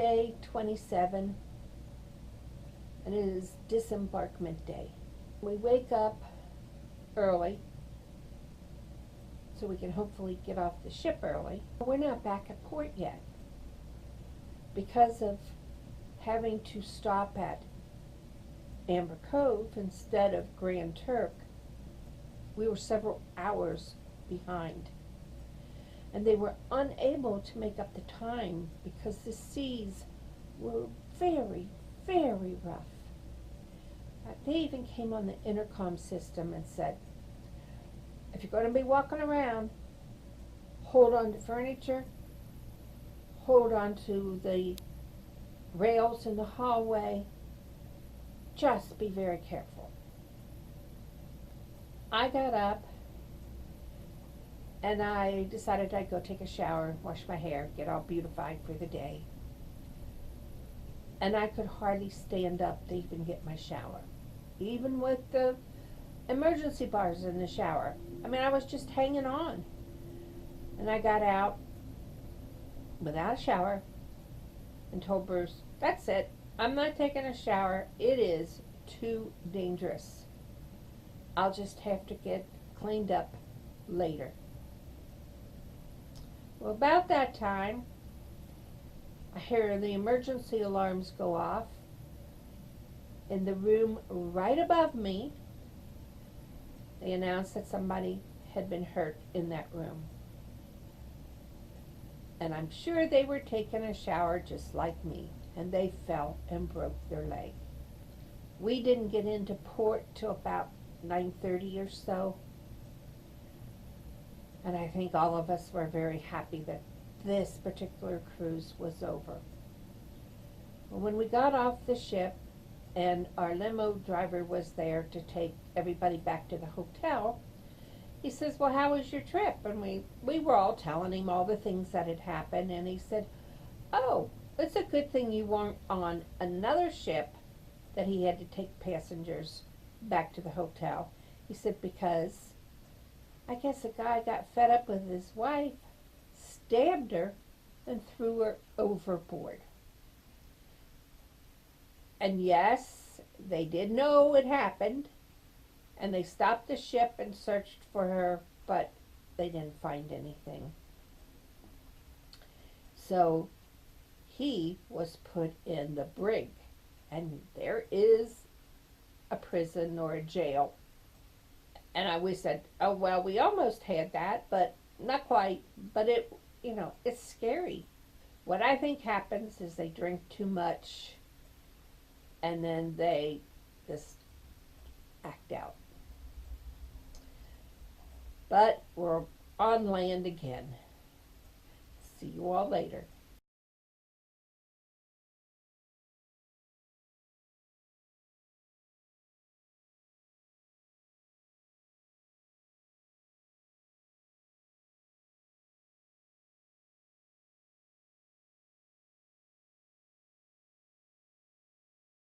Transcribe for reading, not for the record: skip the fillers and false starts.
Day 27, and it is disembarkment day. We wake up early so we can hopefully get off the ship early. We're not back at port yet because of having to stop at Amber Cove instead of Grand Turk. We were several hours behind, and they were unable to make up the time because the seas were very, very rough. They even came on the intercom system and said, if you're going to be walking around, hold on to furniture, hold on to the rails in the hallway, just be very careful. I got up and I decided I'd go take a shower, wash my hair, get all beautified for the day. And I could hardly stand up to even get my shower, even with the emergency bars in the shower. I mean, I was just hanging on. And I got out without a shower and told Bruce, that's it. I'm not taking a shower. It is too dangerous. I'll just have to get cleaned up later. Well, about that time, I hear the emergency alarms go off in the room right above me. They announced that somebody had been hurt in that room. And I'm sure they were taking a shower just like me, and they fell and broke their leg. We didn't get into port till about 9:30 or so, and I think all of us were very happy that this particular cruise was over. Well, when we got off the ship and our limo driver was there to take everybody back to the hotel, he says, well, how was your trip? And we were all telling him all the things that had happened, and he said, oh, it's a good thing you weren't on another ship that he had to take passengers back to the hotel. He said, because I guess a guy got fed up with his wife, stabbed her, and threw her overboard. And yes, they did know it happened, and they stopped the ship and searched for her, but they didn't find anything. So he was put in the brig, and there is a prison or a jail. And I always said, oh, well, we almost had that, but not quite. But it, it's scary. What I think happens is they drink too much, and then they just act out. But we're on land again. See you all later.